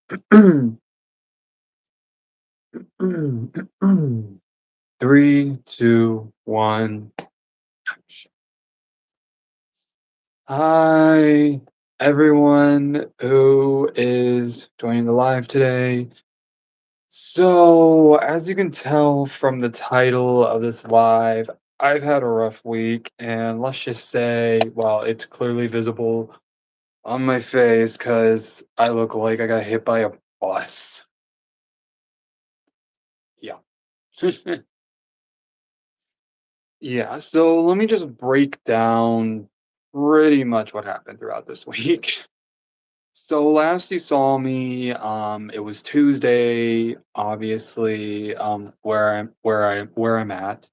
Three, two, one. Hi, everyone who is joining the live today. So, as you can tell from the title of this live, I've had a rough week, and let's just say, well, it's clearly visible on my face because I look like I got hit by a bus. Yeah. Yeah, so let me just break down pretty much what happened throughout this week. So last you saw me, it was Tuesday, obviously, where I'm at.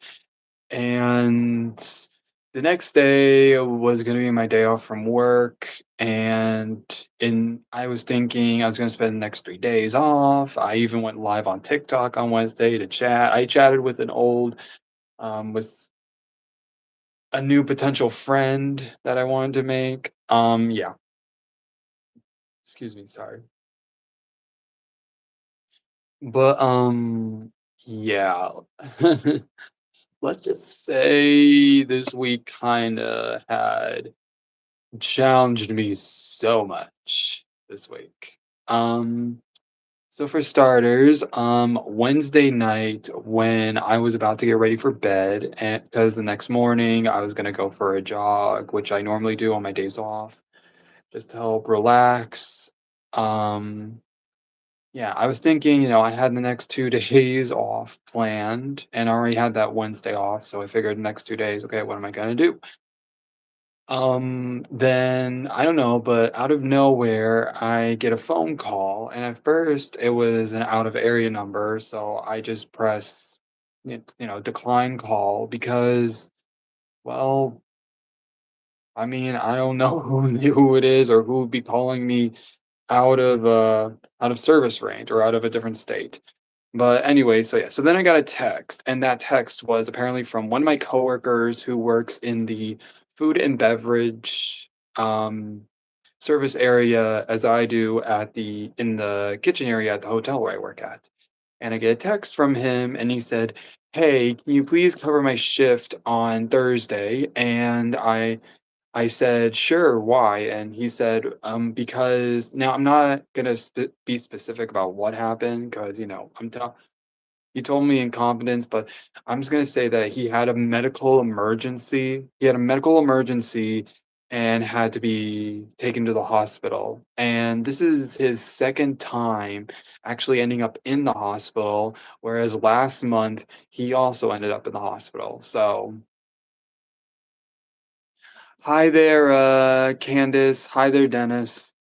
And the next day was gonna be my day off from work. And I was thinking I was gonna spend the next 3 days off. I even went live on TikTok on Wednesday to chat. I chatted with an old with a new potential friend that I wanted to make. Yeah, excuse me, sorry. But yeah. Let's just say this week kinda had challenged me so much this week. Um, so for starters, Wednesday night when I was about to get ready for bed, and because the next morning I was gonna go for a jog, which I normally do on my days off, just to help relax. Um, yeah, I was thinking, I had the next 2 days off planned, and I already had that Wednesday off, so I figured the next 2 days, "Okay, what am I gonna do?" Then I don't know, but out of nowhere, I get a phone call, and at first it was an out of area number, so I just press, decline call because, well, I mean, I don't know who it is or who would be calling me out of service range or out of a different state. But anyway, so yeah, so then I got a text, and that text was apparently from one of my coworkers who works in the food and beverage um, service area as I do in the kitchen area at the hotel where I work at. And I get a text from him, and he said, "Hey, can you please cover my shift on Thursday?" And I said, "Sure, why?" And he said, because now I'm not gonna be specific about what happened because, he told me incompetence, but I'm just gonna say that he had a medical emergency. He had a medical emergency and had to be taken to the hospital. And this is his second time actually ending up in the hospital, whereas last month he also ended up in the hospital. So hi there, Candace. Hi there, Dennis.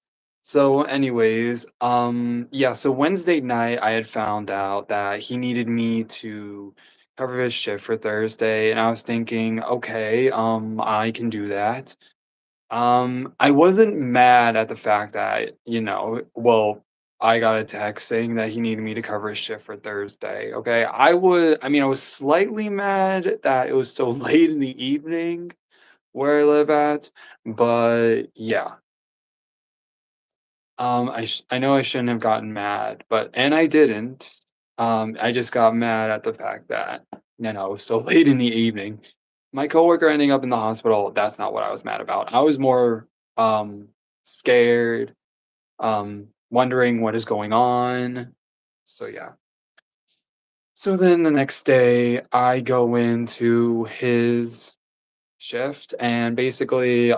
So, anyways, yeah, so Wednesday night I had found out that he needed me to cover his shift for Thursday, and I was thinking, okay, I can do that. I wasn't mad at the fact that, well, I got a text saying that he needed me to cover his shift for Thursday. Okay. I was slightly mad that it was so late in the evening where I live at, but yeah, I know I shouldn't have gotten mad, and I didn't. I just got mad at the fact that, so late in the evening, my coworker ending up in the hospital, that's not what I was mad about. I was more scared, wondering what is going on. So yeah. So then the next day I go into his shift, and basically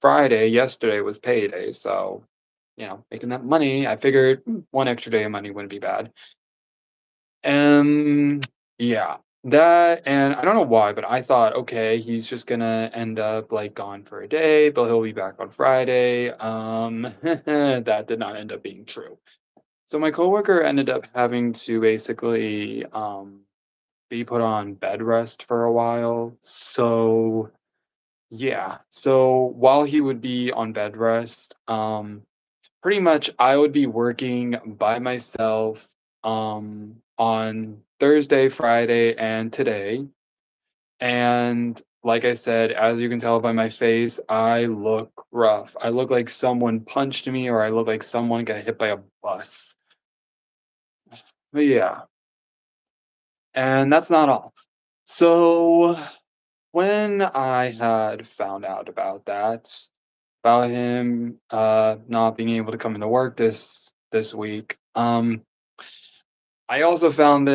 Friday yesterday was payday, so making that money, I figured one extra day of money wouldn't be bad. um yeah, that, and I don't know why, but I thought, okay, he's just gonna end up like gone for a day, but he'll be back on Friday. That did not end up being true. So my coworker ended up having to basically be put on bed rest for a while. So yeah. So while he would be on bed rest, pretty much I would be working by myself on Thursday, Friday, and today. And like I said, as you can tell by my face, I look rough. I look like someone punched me or I look like someone got hit by a bus. But yeah, and that's not all. So when I had found out about that, about him not being able to come into work this week, I also found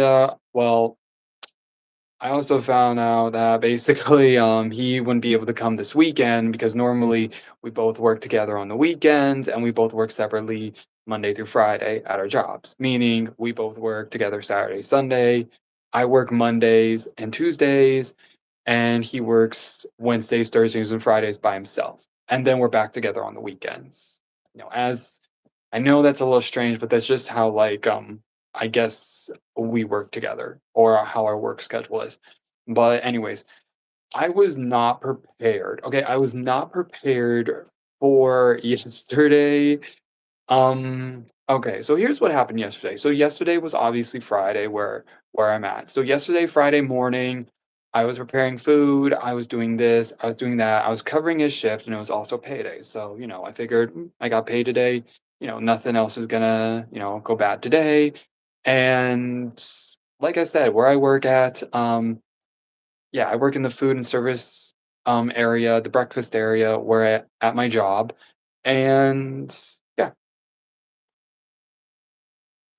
I also found out that basically he wouldn't be able to come this weekend because normally we both work together on the weekends and we both work separately Monday through Friday at our jobs, meaning we both work together Saturday, Sunday. I work Mondays and Tuesdays, and he works Wednesdays, Thursdays, and Fridays by himself. And then we're back together on the weekends. As I know that's a little strange, but that's just how I guess we work together or how our work schedule is. But anyways, I was not prepared. Okay, I was not prepared for yesterday. Okay, so here's what happened yesterday. So yesterday was obviously Friday where I'm at. So yesterday, Friday morning, I was preparing food, I was doing this, I was doing that, I was covering his shift, and it was also payday. So, I figured I got paid today, nothing else is gonna, go bad today. And like I said, where I work at, yeah, I work in the food and service area, the breakfast area where at my job. And yeah,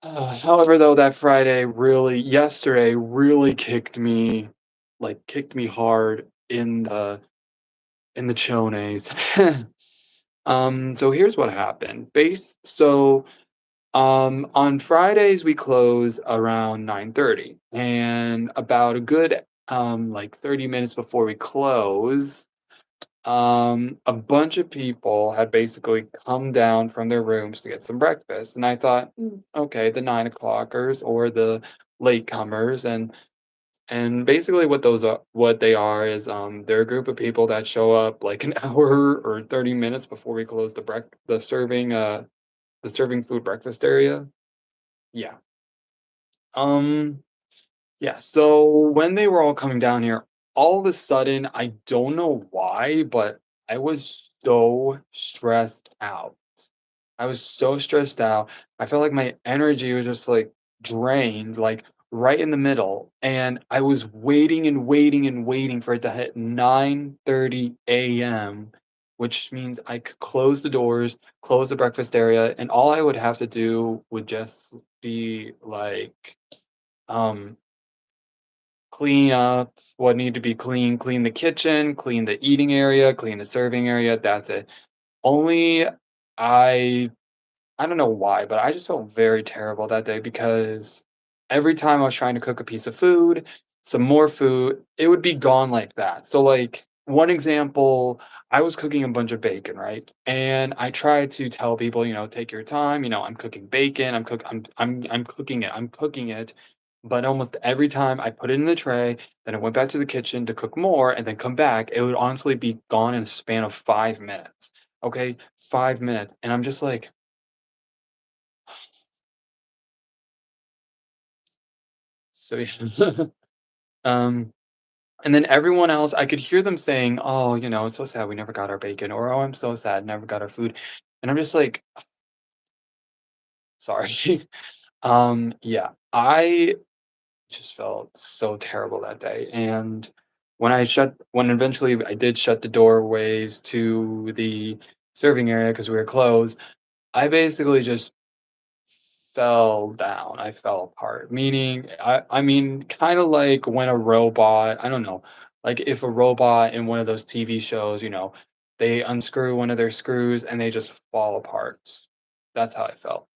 however, though, that Friday really yesterday really kicked me hard in the chones. So here's what happened. On Fridays we close around 9:30, and about a good like 30 minutes before we close, a bunch of people had basically come down from their rooms to get some breakfast, and I thought, okay, the 9 o'clockers or the latecomers, and basically what they are is they're a group of people that show up like an hour or 30 minutes before we close the serving food breakfast area. Yeah. Um. Yeah, so when they were all coming down here, all of a sudden, I don't know why, but I was so stressed out. I was so stressed out. I felt like my energy was just like drained, like right in the middle. And I was waiting and waiting and waiting for it to hit 9:30 a.m., which means I could close the doors, close the breakfast area, and all I would have to do would just be like um clean up what need to be clean, clean the kitchen, clean the eating area, clean the serving area, that's it. Only I I don't know why, but I just felt very terrible that day because every time I was trying to cook a piece of food, some more food, it would be gone like that. So, like, one example, I was cooking a bunch of bacon, right? And I tried to tell people, take your time. I'm cooking bacon. I'm cooking it. I'm cooking it. But almost every time I put it in the tray, then I went back to the kitchen to cook more, and then come back, it would honestly be gone in a span of 5 minutes. Okay, 5 minutes, and I'm just like, so yeah. um, and then everyone else, I could hear them saying, "Oh, it's so sad we never got our bacon," or "Oh, I'm so sad, never got our food," and I'm just like, "Sorry." Yeah, I just felt so terrible that day, and when eventually I did shut the doorways to the serving area because we were closed, I basically just fell down, I fell apart, meaning I mean, kinda like when a robot I don't know, like if a robot in one of those TV shows, they unscrew one of their screws and they just fall apart. That's how I felt.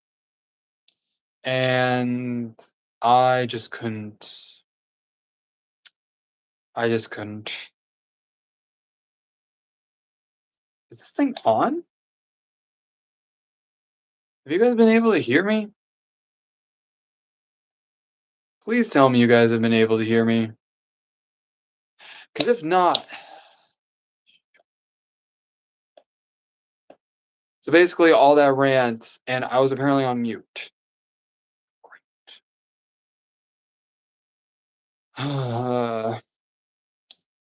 And I just couldn't I just couldn't. Is this thing on? Have you guys been able to hear me? Please tell me you guys have been able to hear me. Because if not, so basically all that rant, and I was apparently on mute.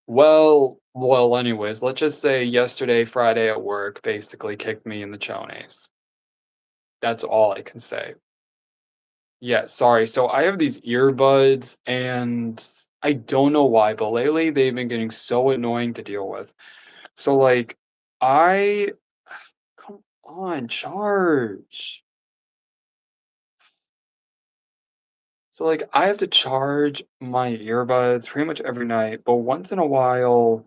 Well, Well, anyways, let's just say yesterday, Friday at work basically kicked me in the chonies. That's all I can say. Yeah, sorry. So I have these earbuds and I don't know why, but lately they've been getting so annoying to deal with. So like I come on, charge. So like I have to charge my earbuds pretty much every night, but once in a while,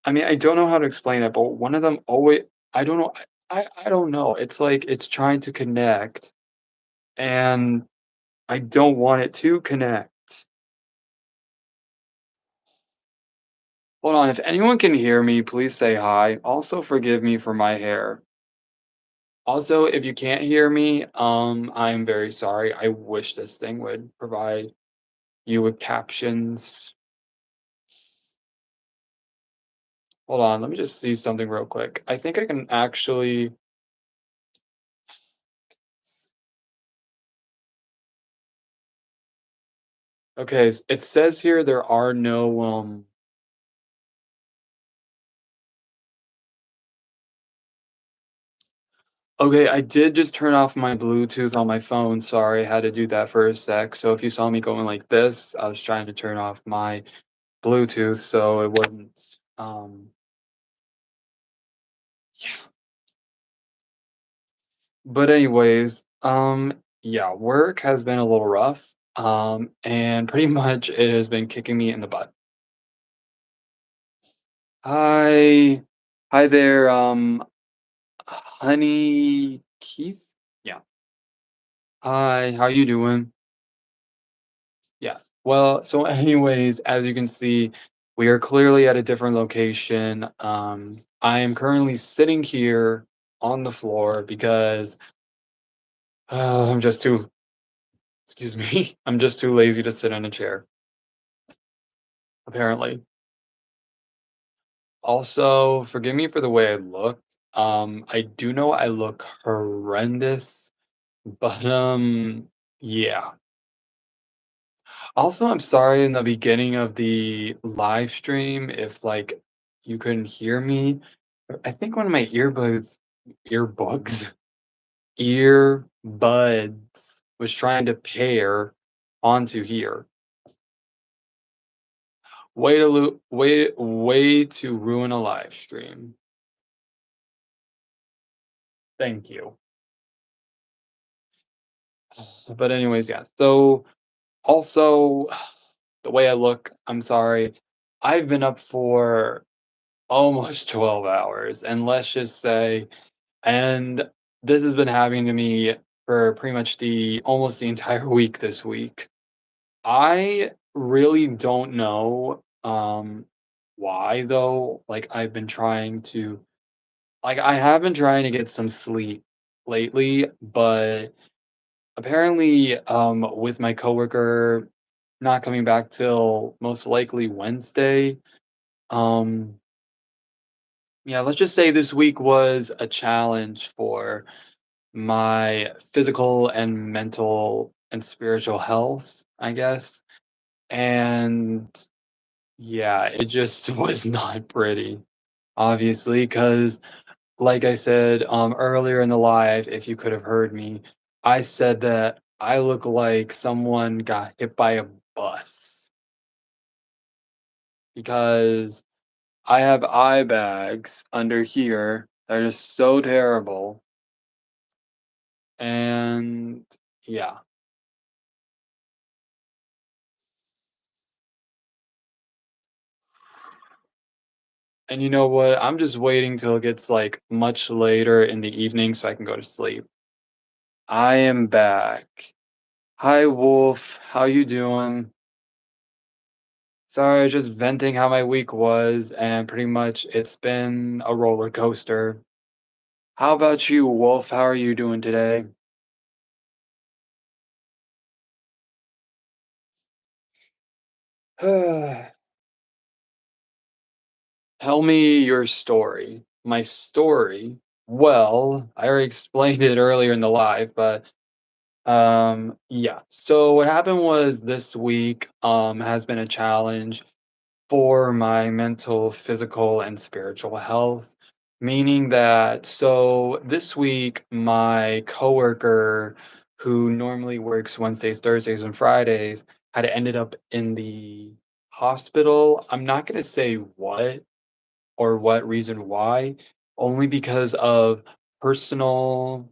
I mean, I don't know how to explain it, but one of them always I don't know. I don't know. It's like it's trying to connect and I don't want it to connect. Hold on, if anyone can hear me, please say hi. Also, forgive me for my hair. Also, if you can't hear me, I'm very sorry. I wish this thing would provide you with captions. Hold on, let me just see something real quick. I think I can actually. Okay, it says here there are no. Okay, I did just turn off my Bluetooth on my phone. Sorry, I had to do that for a sec. So if you saw me going like this, I was trying to turn off my Bluetooth so it wouldn't. Yeah. But anyways, yeah, work has been a little rough. And pretty much it has been kicking me in the butt. Hi, hi there, honey Keith. Yeah. Hi, how you doing? Yeah. Well, so anyways, as you can see, we are clearly at a different location. I am currently sitting here on the floor because I'm just too, excuse me, I'm just too lazy to sit in a chair, apparently. Also, forgive me for the way I look. I do know I look horrendous, but yeah. Also, I'm sorry in the beginning of the live stream if like you couldn't hear me. I think one of my earbuds, earbuds was trying to pair onto here. Way to ruin a live stream. Thank you. But anyways, yeah. So also the way I look, I'm sorry. I've been up for almost 12 hours and let's just say and this has been happening to me for pretty much the almost the entire week this week. I really don't know why though. Like I've been trying to like I have been trying to get some sleep lately, but apparently with my coworker not coming back till most likely Wednesday, um yeah, let's just say this week was a challenge for my physical and mental and spiritual health, I guess. And yeah, it just was not pretty, obviously, because like I said earlier in the live, if you could have heard me, I said that I look like someone got hit by a bus because I have eye bags under here that are just so terrible. And yeah. And you know what? I'm just waiting till it gets like much later in the evening so I can go to sleep. I am back. Hi Wolf, how you doing? Sorry, just venting how my week was and pretty much it's been a roller coaster. How about you, Wolf? How are you doing today? Tell me your story. My story? Well, I already explained it earlier in the live, but yeah. So what happened was this week has been a challenge for my mental, physical, and spiritual health. Meaning that, so this week, my coworker who normally works Wednesdays, Thursdays, and Fridays had ended up in the hospital. I'm not going to say what or what reason why, only because of personal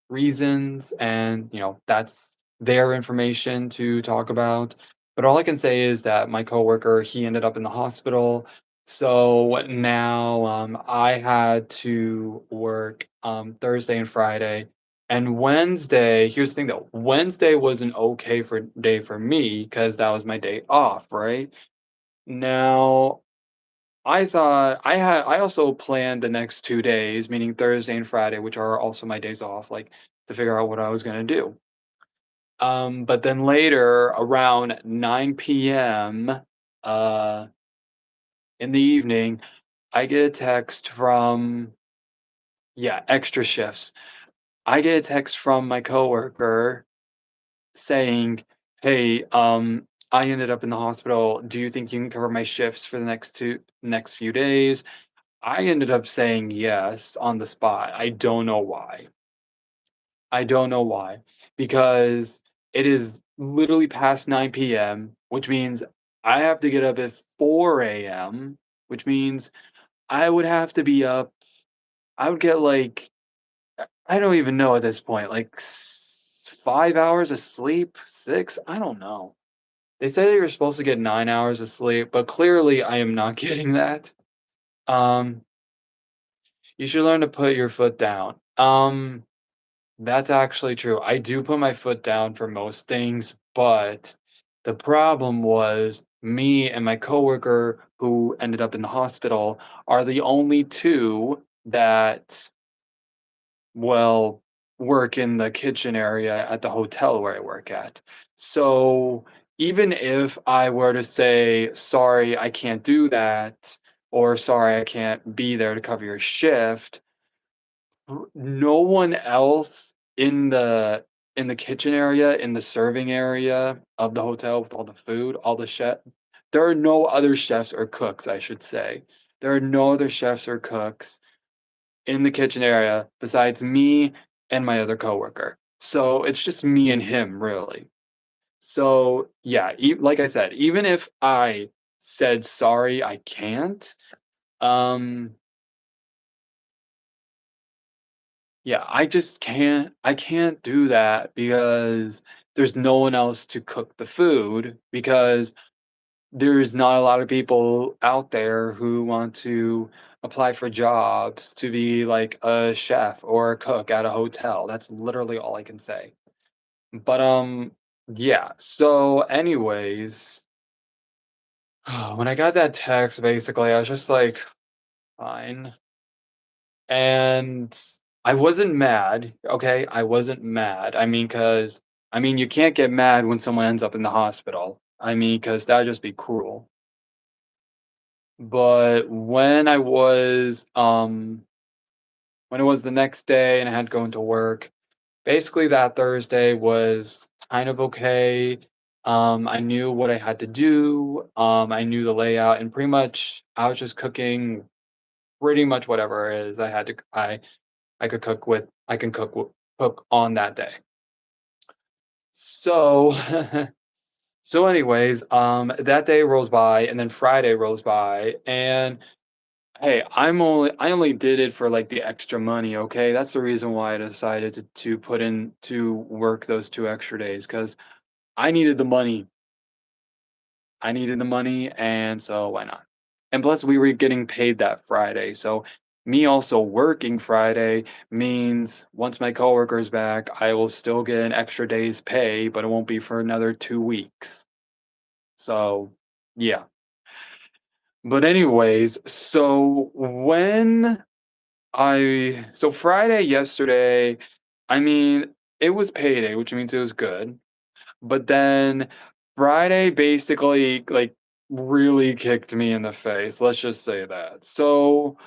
reasons, and that's their information to talk about. But all I can say is that my coworker, he ended up in the hospital. So now I had to work Thursday and Friday. And Wednesday, here's the thing though, Wednesday was an okay for day for me because that was my day off, right? Now I also planned the next 2 days, meaning Thursday and Friday, which are also my days off, like, to figure out what I was gonna do. But then later, around 9 p.m., uh, in the evening, I get a text from, yeah, extra shifts. I get a text from my coworker saying, "Hey, I ended up in the hospital. Do you think you can cover my shifts for the next few days?" I ended up saying yes on the spot. I don't know why. I don't know why. Because it is literally past 9 p.m., which means I have to get up at 4 a.m., which means I would have to be up. I would get like, I don't even know at this point, like 5 hours of sleep, six? I don't know. They say you're supposed to get 9 hours of sleep, but clearly I am not getting that. Um, you should learn to put your foot down. That's actually true. I do put my foot down for most things, but the problem was me and my coworker who ended up in the hospital are the only two that, well, work in the kitchen area at the hotel where I work at. So even if I were to say, sorry, I can't do that, or sorry, I can't be there to cover your shift, no one else in the kitchen area, in the serving area of the hotel with all the food, all the chef there are no other chefs or cooks, I should say. There are no other chefs or cooks in the kitchen area besides me and my other coworker. So it's just me and him, really. So yeah, like I said, even if I said sorry, I can't. Um, Yeah, I just can't I can't do that because there's no one else to cook the food because there's not a lot of people out there who want to apply for jobs to be like a chef or a cook at a hotel. That's literally all I can say. But yeah, so anyways, when I got that text basically I was just like, fine. And I wasn't mad, okay? I wasn't mad. I mean, you can't get mad when someone ends up in the hospital. I mean, because 'cause that'd just be cruel. But when it was the next day and I had to go into work, basically that Thursday was kind of okay. I knew what I had to do. I knew the layout, and pretty much I was just cooking pretty much whatever it is I could cook with I can cook on that day. So so anyways, that day rolls by and then Friday rolls by and hey, I only did it for like the extra money, okay? That's the reason why I decided to put in to work those 2 extra days because I needed the money. I needed the money, and so why not? And plus, we were getting paid that Friday. So, me also working Friday means once my coworker is back, I will still get an extra day's pay, but it won't be for another 2 weeks. So, yeah. But, anyways, so Friday yesterday, I mean, it was payday, which means it was good. But then Friday basically, like, really kicked me in the face, let's just say that. So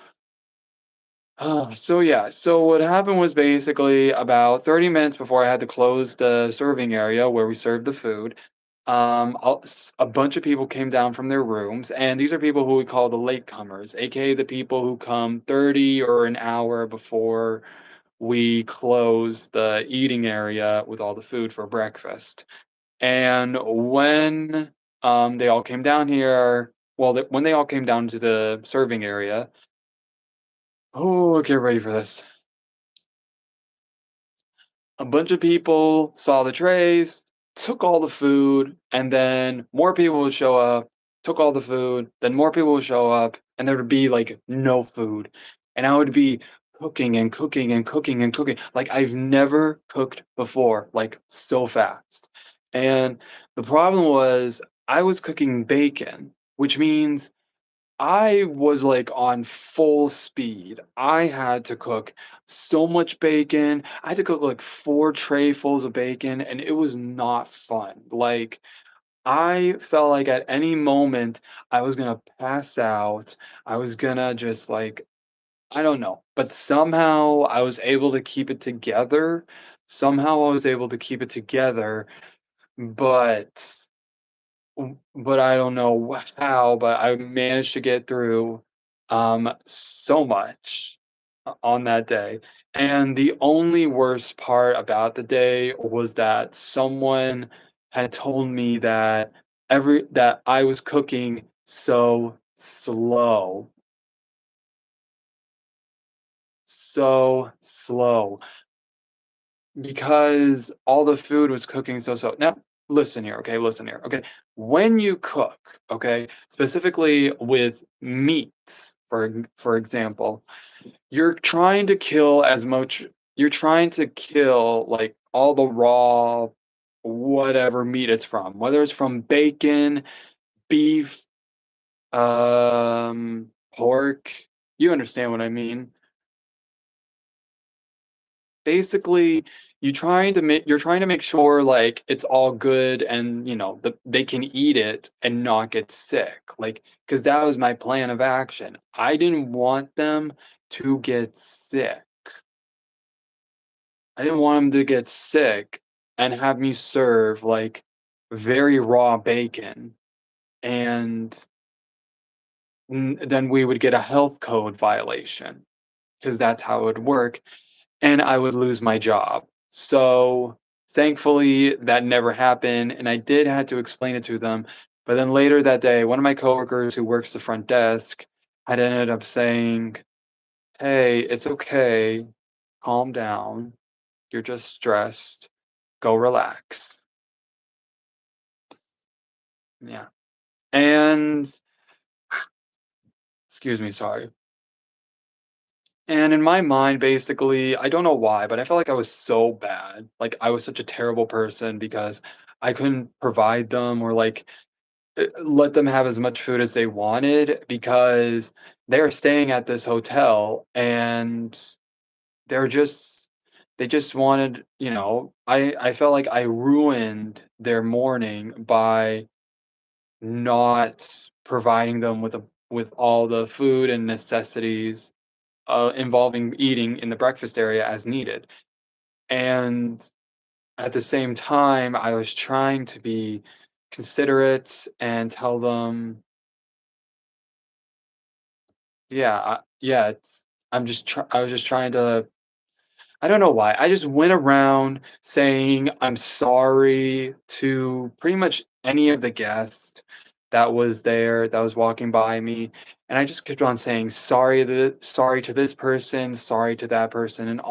yeah, so what happened was basically about 30 minutes before I had to close the serving area where we served the food, A bunch of people came down from their rooms, and these are people who we call the latecomers, aka the people who come 30 or an hour before we close the eating area with all the food for breakfast. And when they all came down here, well, when they all came down to the serving area, oh, get ready for this. A bunch of people saw the trays, took all the food, and then more people would show up, took all the food, then more people would show up, and there would be like no food. And I would be cooking and cooking and cooking and cooking. Like I've never cooked before, like so fast. And the problem was I was cooking bacon, which means I was, like, on full speed. I had to cook so much bacon. I had to cook, like, 4 trayfuls of bacon, and it was not fun. Like, I felt like at any moment, I was gonna pass out. I was gonna just, like I don't know, but somehow I was able to keep it together. Somehow I was able to keep it together, but but I don't know how, but I managed to get through, so much on that day, and the only worst part about the day was that someone had told me that I was cooking so slow. Because all the food was cooking so. Now, listen here, okay, listen here, okay? When you cook, okay, specifically with meats, for example, you're trying to kill, like, all the raw whatever meat it's from, whether it's from bacon, beef, pork, you understand what I mean. Basically, you're trying to make sure, like, it's all good and, that they can eat it and not get sick, like, because that was my plan of action. I didn't want them to get sick. I didn't want them to get sick and have me serve, like, very raw bacon, and then we would get a health code violation because that's how it would work, and I would lose my job. So, thankfully, that never happened, and I did have to explain it to them, but then later that day, one of my coworkers who works the front desk had ended up saying, "Hey, it's okay. Calm down. You're just stressed. Go relax." Yeah. And excuse me, sorry. And in my mind, basically, I don't know why, but I felt like I was so bad. Like I was such a terrible person because I couldn't provide them or like let them have as much food as they wanted because they're staying at this hotel and they're just they just wanted, I felt like I ruined their morning by not providing them with all the food and necessities involving eating in the breakfast area as needed. And at the same time, I was trying to be considerate and tell them, yeah, yeah, I was just trying to, I don't know why. I just went around saying I'm sorry to pretty much any of the guests that was there, that was walking by me. And I just kept on saying sorry to this person, sorry to that person. And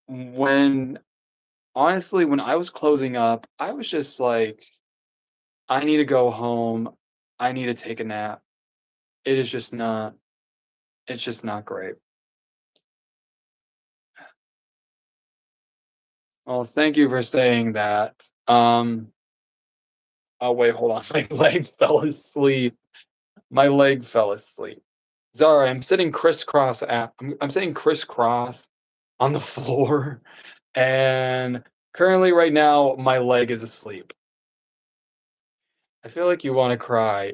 when when I was closing up, I was just like, "I need to go home. I need to take a nap." It is just not it's just not great. Well, thank you for saying that. Oh, wait, hold on. My leg fell asleep. My leg fell asleep. Sorry, I'm sitting crisscross on the floor, and currently right now, my leg is asleep. I feel like you wanna cry.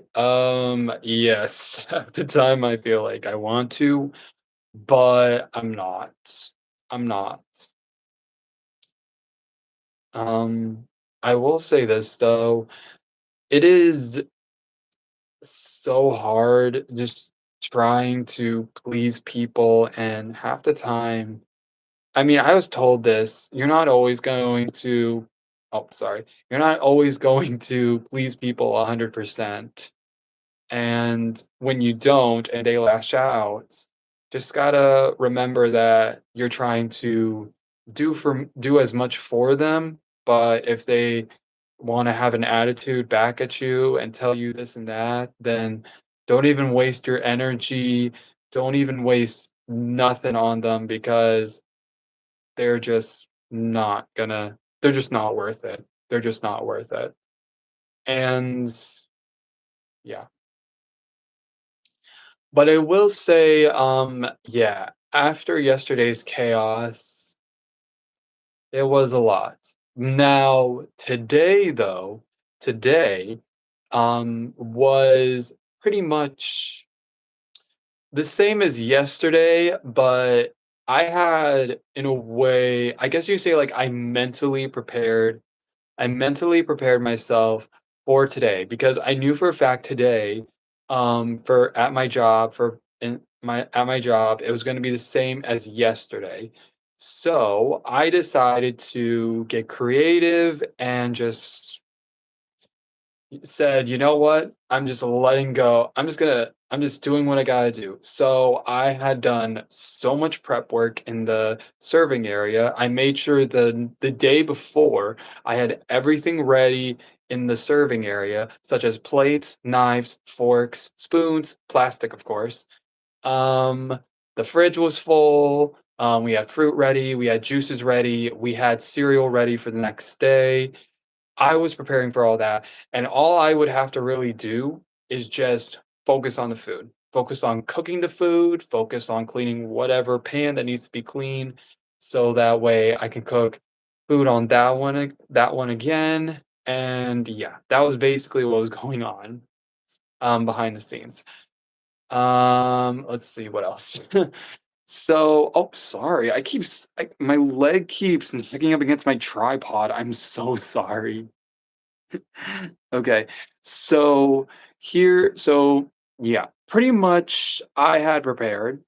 Yes. At the time, I feel like I want to, but I'm not. I'm not. Um, I will say this though, it is so hard just trying to please people, and half the time, I mean, I was told this, you're not always going to, oh, sorry, you're not always going to please people 100%. And when you don't and they lash out, just gotta remember that you're trying to do as much for them, but if they wanna have an attitude back at you and tell you this and that, then don't even waste your energy, don't even waste nothing on them because they're just they're just not worth it. They're just not worth it. And yeah. But I will say, yeah, after yesterday's chaos, it was a lot. Now, today, though, today, was pretty much the same as yesterday, but I had, in a way, I guess you say, like, I mentally prepared myself for today because I knew for a fact today, for at my job, it was going to be the same as yesterday. So I decided to get creative and just said, "You know what? I'm just letting go. I'm just doing what I gotta do." So I had done so much prep work in the serving area. I made sure the day before I had everything ready in the serving area, such as plates, knives, forks, spoons, plastic, of course. Um, the fridge was full. We had fruit ready, we had juices ready, we had cereal ready for the next day. I was preparing for all that, and all I would have to really do is just focus on the food. Focus on cooking the food, focus on cleaning whatever pan that needs to be clean, so that way I can cook food on that one again, and yeah, that was basically what was going on, behind the scenes. Let's see what else. So oh, sorry, my leg keeps knocking up against my tripod, I'm so sorry. Okay. So yeah, pretty much I had prepared,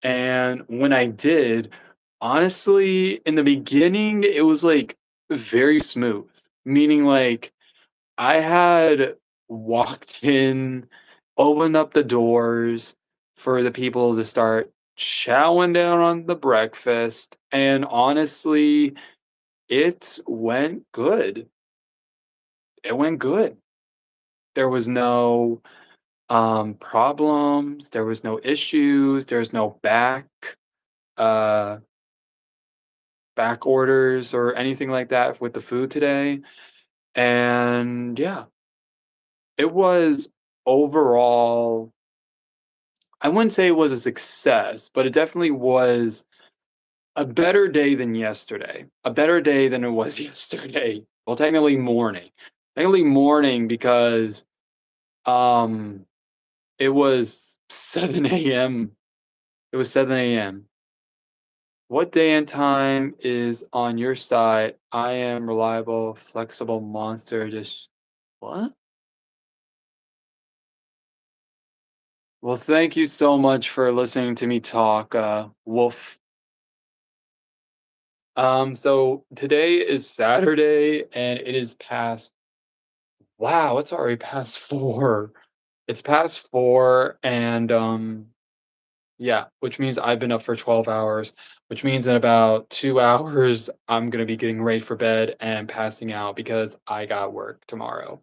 and when I did, honestly, in the beginning, it was like very smooth, meaning like I had walked in, opened up the doors for the people to start chowing down on the breakfast, and honestly, it went good. It went good. There was no, problems, there was no issues, there's no uh, back orders or anything like that with the food today, and yeah, it was overall, I wouldn't say it was a success, but it definitely was a better day than yesterday, a better day than it was yesterday. Well, technically morning because, um, it was 7 AM. It was 7 AM. What day and time is on your side? I am reliable, flexible monster. Just what? Well, thank you so much for listening to me talk, Wolf. So today is Saturday and it is past, wow, it's already past 4. It's past 4 and yeah, which means I've been up for 12 hours, which means in about 2 hours, I'm gonna be getting ready for bed and passing out because I got work tomorrow.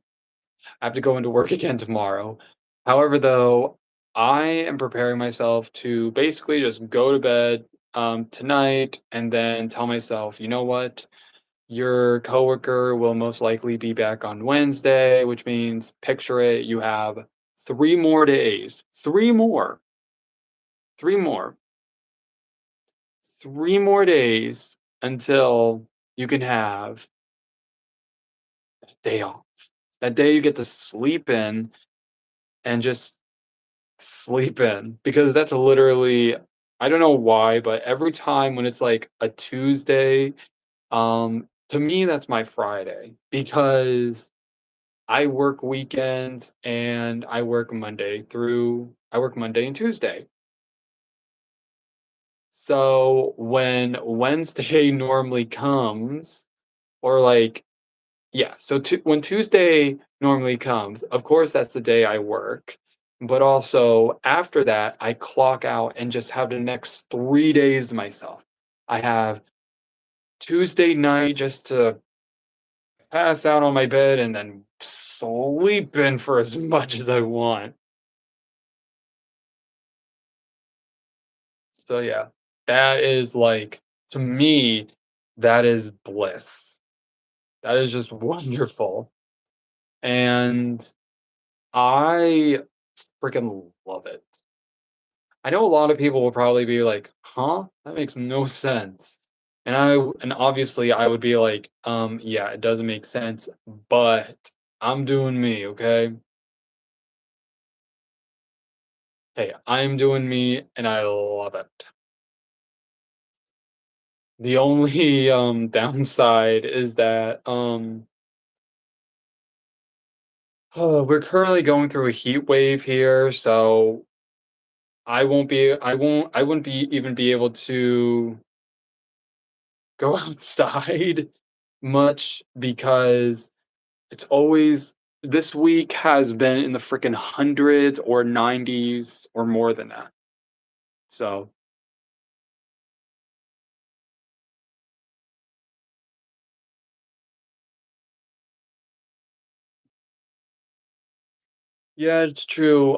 I have to go into work again tomorrow. However, though, I am preparing myself to basically just go to bed, tonight and then tell myself, "You know what? Your coworker will most likely be back on Wednesday," which means picture it, you have 3 more days, 3 more. 3 more days until you can have a day off. That day you get to sleep in and just sleep in because that's literally, I don't know why, but every time when it's like a Tuesday, to me, that's my Friday because I work weekends and I work Monday and Tuesday. So when Wednesday normally comes, or like, yeah, so when Tuesday normally comes, of course, that's the day I work. But also after that, I clock out and just have the next 3 days to myself. I have Tuesday night just to pass out on my bed and then sleep in for as much as I want. So yeah, that is like, to me, that is bliss. That is just wonderful. And I freaking love it. I know a lot of people will probably be like, "Huh? That makes no sense." And obviously I would be like, yeah, it doesn't make sense, but I'm doing me, okay? Hey, I'm doing me and I love it. The only downside is that we're currently going through a heat wave here, so I wouldn't be even be able to go outside much because it's always this week has been in the freaking hundreds or 90s or more than that. So, yeah, it's true.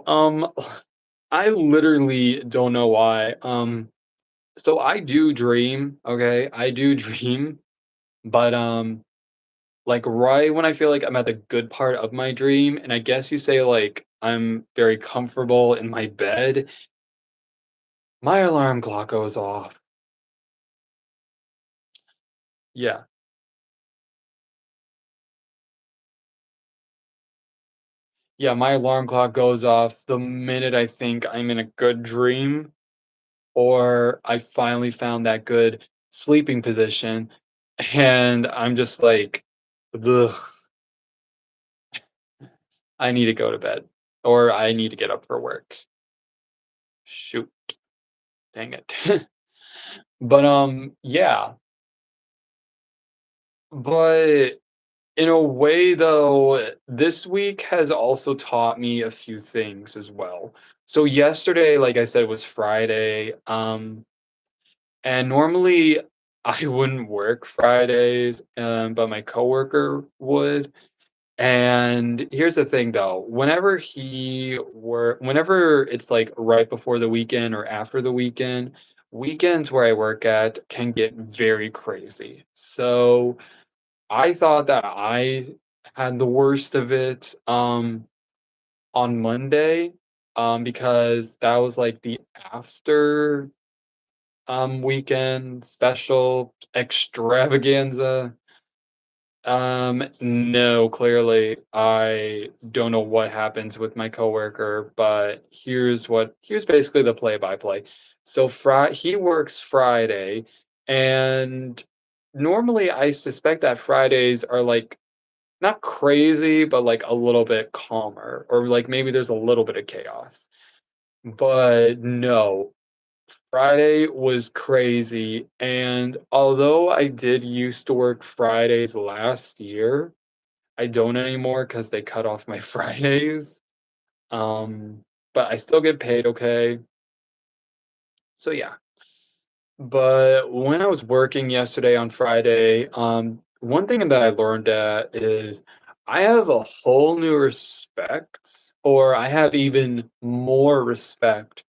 I literally don't know why. So I do dream, okay? I do dream, but like right when I feel like I'm at the good part of my dream, and I guess you say like I'm very comfortable in my bed, my alarm clock goes off. Yeah. Yeah, my alarm clock goes off the minute I think I'm in a good dream or I finally found that good sleeping position, and I'm just like, "Ugh, I need to go to bed," or "I need to get up for work." Shoot, dang it. But, yeah, but in a way, though, this week has also taught me a few things as well. So yesterday, like I said, was Friday, and normally I wouldn't work Fridays, but my coworker would. And here's the thing though, whenever it's like right before the weekend or after the weekend, weekends where I work at can get very crazy. So I thought that I had the worst of it on Monday because that was like the after weekend special extravaganza. No, clearly I don't know what happens with my coworker, but here's basically the play-by-play. So he works Friday, and normally I suspect that Fridays are like not crazy, but like a little bit calmer, or like maybe there's a little bit of chaos. But no, Friday was crazy, and although I did used to work Fridays last year, I don't anymore because they cut off my Fridays, um, but I still get paid okay. So, yeah. But when I was working yesterday on Friday, one thing that I learned that is I have a whole new respect, or I have even more respect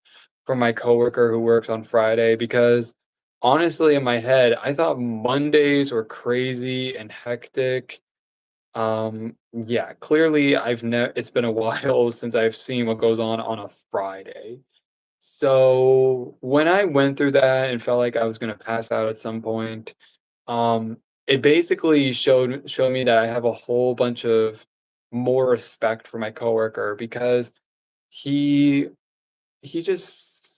for my coworker who works on Friday because honestly, in my head, I thought Mondays were crazy and hectic. Yeah, clearly it's been a while since I've seen what goes on a Friday. So, when I went through that and felt like I was gonna pass out at some point, it basically showed me that I have a whole bunch of more respect for my coworker because he he just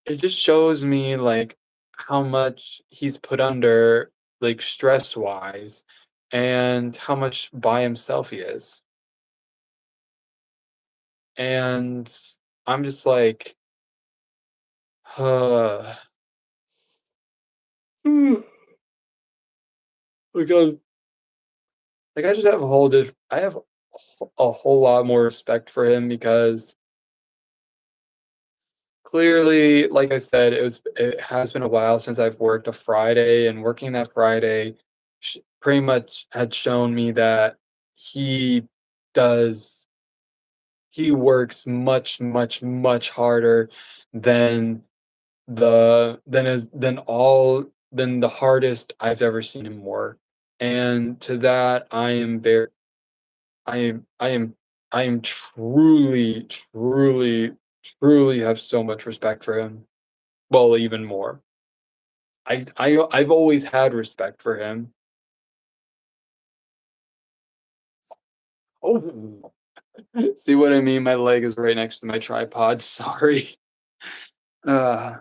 it just shows me, like, how much he's put under, like, stress-wise, and how much by himself he is. And I'm just like, like, I like, I just have a whole I have a whole lot more respect for him because clearly, like I said, it has been a while since I've worked a Friday, and working that Friday pretty much had shown me that he does he works much, much, much harder than than the hardest I've ever seen him work. And to that, I am I am truly, truly, truly have so much respect for him. Well, even more. I've always had respect for him. Oh, see what I mean? My leg is right next to my tripod. Sorry. Uh,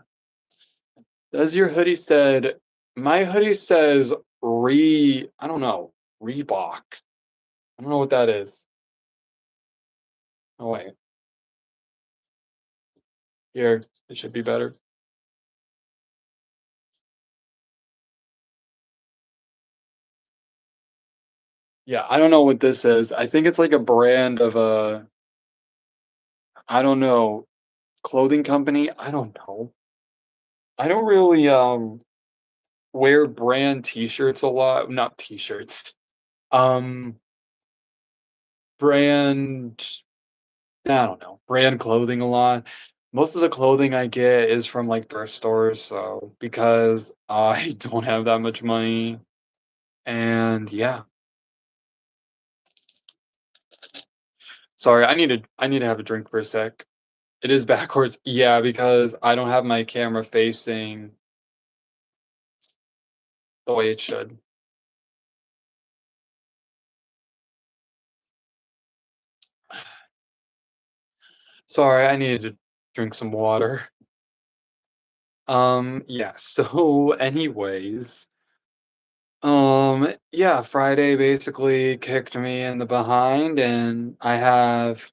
does your hoodie said my hoodie says I don't know, Reebok. I don't know what that is. Oh wait, here, it should be better. Yeah, I don't know what this is. I think it's like a brand of a I don't know, clothing company. I don't know. I don't really wear brand t-shirts a lot. Not t-shirts. Um brand I don't know, brand clothing a lot. Most of the clothing I get is from like thrift stores, so because I don't have that much money and yeah. Sorry, I need to have a drink for a sec. It is backwards. Yeah, because I don't have my camera facing the way it should. Sorry, I needed to drink some water. Yeah, so anyways, yeah, Friday basically kicked me in the behind and I have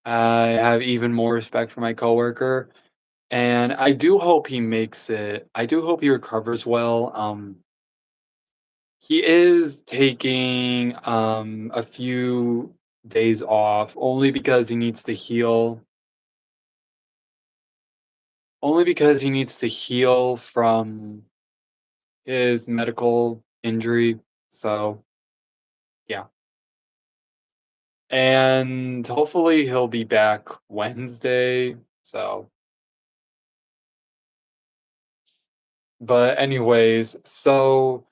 even more respect for my coworker and I do hope he makes it. I do hope he recovers well. He is taking a few days off only because he needs to heal. Only because he needs to heal from his medical injury. So, yeah. And hopefully he'll be back Wednesday. So, but anyways, so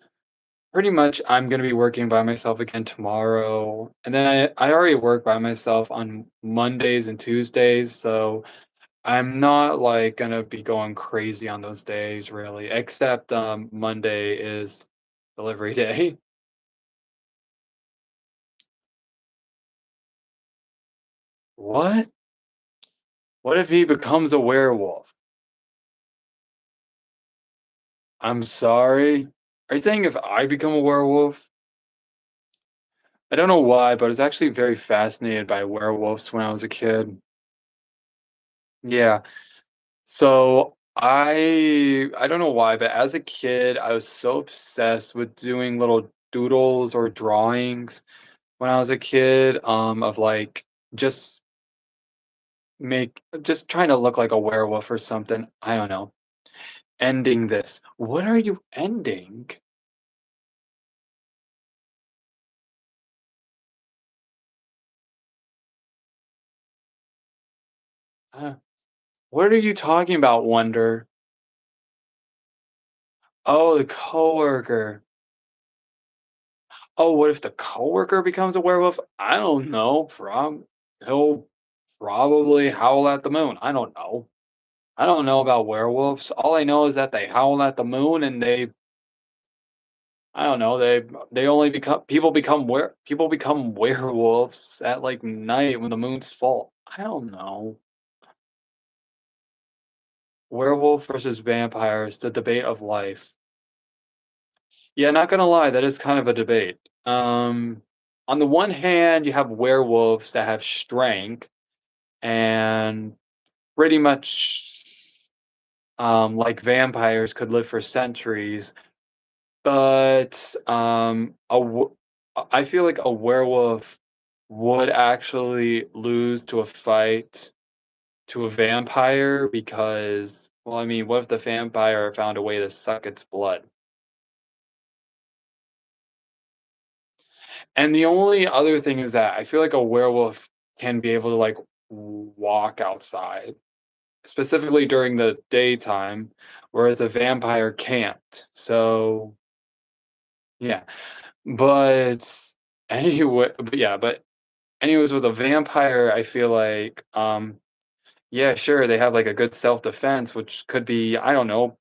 pretty much I'm going to be working by myself again tomorrow. And then I already work by myself on Mondays and Tuesdays, so I'm not like going to be going crazy on those days really, except Monday is delivery day. What? What if he becomes a werewolf? I'm sorry. Are you saying if I become a werewolf? I don't know why, but I was actually very fascinated by werewolves when I was a kid. Yeah. So I don't know why, but as a kid, I was so obsessed with doing little doodles or drawings when I was a kid, of like just just trying to look like a werewolf or something. I don't know. Ending this. What are you ending? Uh, what are you talking about, Wonder? Oh, the coworker. Oh, what if the coworker becomes a werewolf? I don't know. He'll probably howl at the moon. I don't know. I don't know about werewolves. All I know is that they howl at the moon and I don't know, they only become people become werewolves at like night when the moon's full. I don't know. Werewolf versus vampires, the debate of life. Yeah, not gonna lie, that is kind of a debate. On the one hand, you have werewolves that have strength and pretty much, like vampires, could live for centuries. But I feel like a werewolf would actually lose to a fight to a vampire because, well, I mean, what if the vampire found a way to suck its blood? And the only other thing is that I feel like a werewolf can be able to like walk outside, specifically during the daytime, whereas a vampire can't. So yeah, but but anyways, with a vampire, I feel like yeah, sure, they have like a good self defense, which could be I don't know,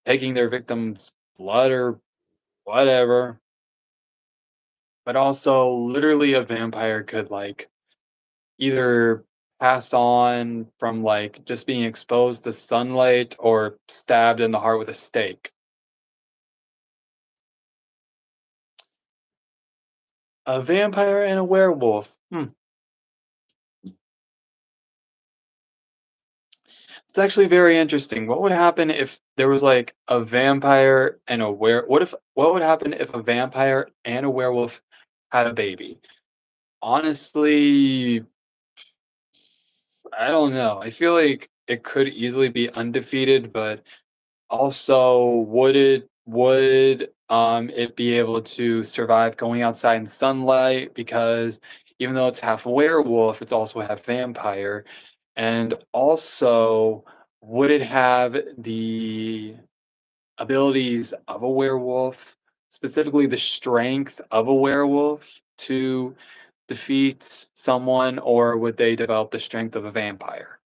taking their victim's blood or whatever. But also, literally, a vampire could like either pass on from, like, just being exposed to sunlight or stabbed in the heart with a stake. A vampire and a werewolf. It's actually very interesting. What would happen if there was, like, a vampire and a what would happen if a vampire and a werewolf had a baby? Honestly, I don't know. I feel like it could easily be undefeated, but also, would it be able to survive going outside in sunlight? Because even though it's half werewolf, it's also half vampire. And also, would it have the abilities of a werewolf, specifically the strength of a werewolf to defeat someone, or would they develop the strength of a vampire?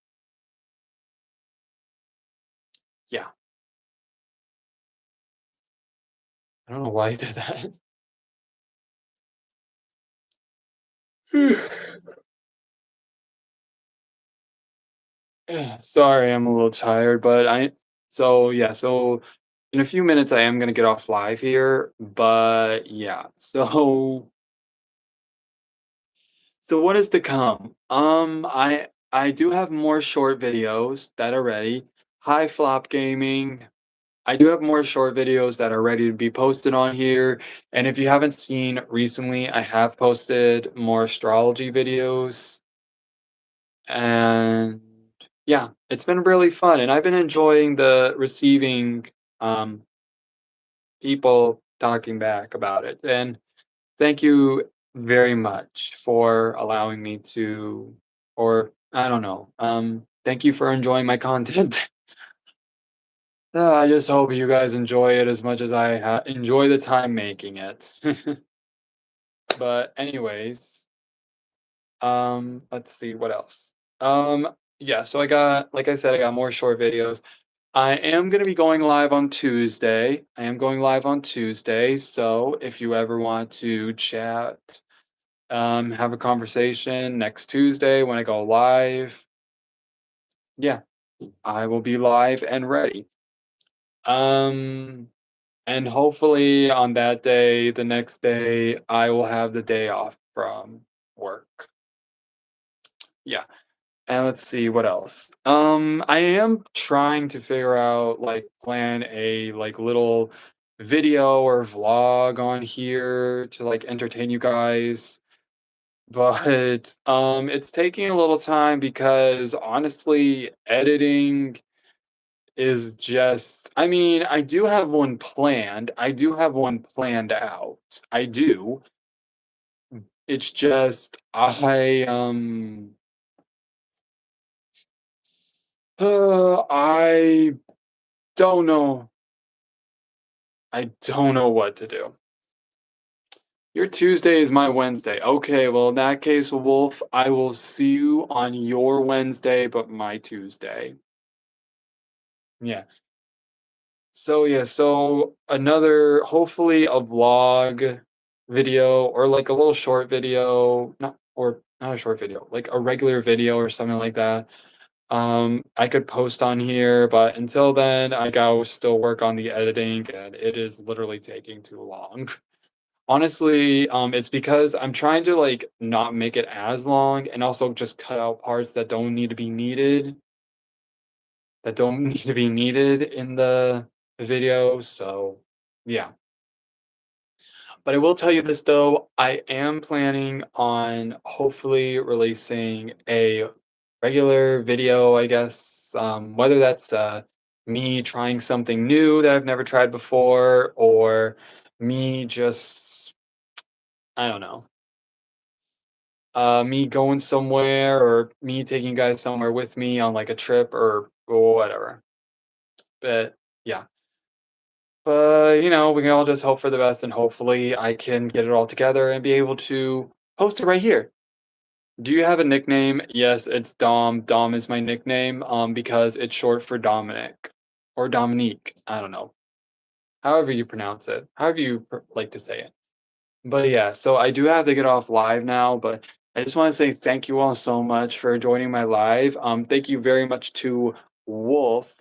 Yeah, I don't know why you did that. Yeah, sorry, I'm a little tired, but so in a few minutes I am gonna get off live here, but yeah. So what is to come? I do have more short videos that are ready. Hi Flop Gaming. I do have more short videos that are ready to be posted on here. And if you haven't seen recently, I have posted more astrology videos. And yeah, it's been really fun, and I've been enjoying the receiving um, people talking back about it. And thank you very much for allowing me to, or I don't know, thank you for enjoying my content. I just hope you guys enjoy it as much as I enjoy the time making it. But anyways, let's see what else. Um, yeah, so like I said, I got more short videos. I am going to be going live on Tuesday. I am going live on Tuesday. So if you ever want to chat, have a conversation next Tuesday when I go live, yeah, I will be live and ready. Um, and hopefully on that day, the next day, I will have the day off from work. Yeah. And let's see what else. I am trying to figure out like plan a like little video or vlog on here to like entertain you guys. But it's taking a little time because honestly, editing is just I mean, I do have one planned. I do have one planned out. I do. It's just I don't know. I don't know what to do. Your Tuesday is my Wednesday. Okay, well, in that case, Wolf, I will see you on your Wednesday, but my Tuesday. Yeah. So another, hopefully, a vlog video or like a little short video, not a short video, like a regular video or something like that. I could post on here, but until then, I gotta still work on the editing, and it is literally taking too long. Honestly, it's because I'm trying to like not make it as long and also just cut out parts that don't need to be needed in the video. So yeah. But I will tell you this though, I am planning on hopefully releasing a regular video, I guess, whether that's me trying something new that I've never tried before, or me just, I don't know, me going somewhere, or me taking you guys somewhere with me on like a trip or whatever. But yeah. But, we can all just hope for the best and hopefully I can get it all together and be able to post it right here. Do you have a nickname? Yes, it's Dom. Dom is my nickname, because it's short for Dominic or Dominique. I don't know. However you pronounce it, however you like to say it. But yeah, so I do have to get off live now, but I just want to say thank you all so much for joining my live. Thank you very much to Wolf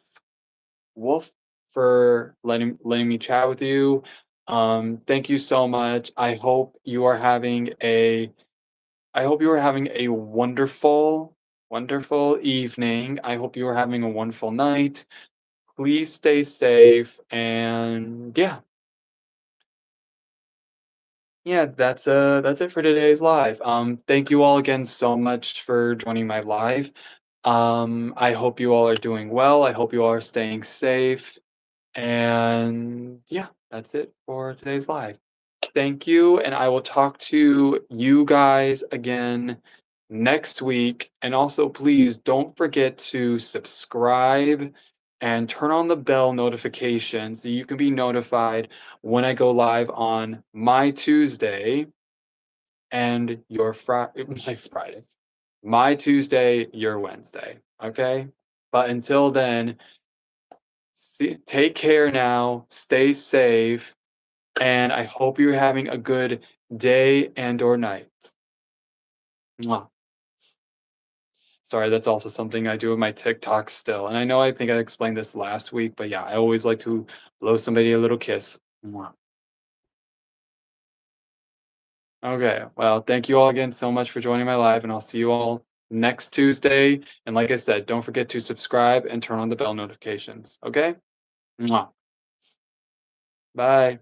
Wolf for letting me chat with you. Thank you so much. I hope you are having a wonderful, wonderful evening. I hope you are having a wonderful night. Please stay safe and yeah. Yeah, that's it for today's live. Thank you all again so much for joining my live. I hope you all are doing well. I hope you all are staying safe. And yeah, that's it for today's live. Thank you, and I will talk to you guys again next week. And also, please don't forget to subscribe and turn on the bell notification so you can be notified when I go live on my Tuesday and your Friday, my Friday, my Tuesday, your Wednesday. Okay. But until then, take care now, stay safe, and I hope you're having a good day and or night. Mwah. Sorry, that's also something I do with my TikTok still. And I know I think I explained this last week, but yeah, I always like to blow somebody a little kiss. Mwah. Okay, well, thank you all again so much for joining my live, and I'll see you all next Tuesday. And like I said, don't forget to subscribe and turn on the bell notifications. Okay? Mwah. Bye.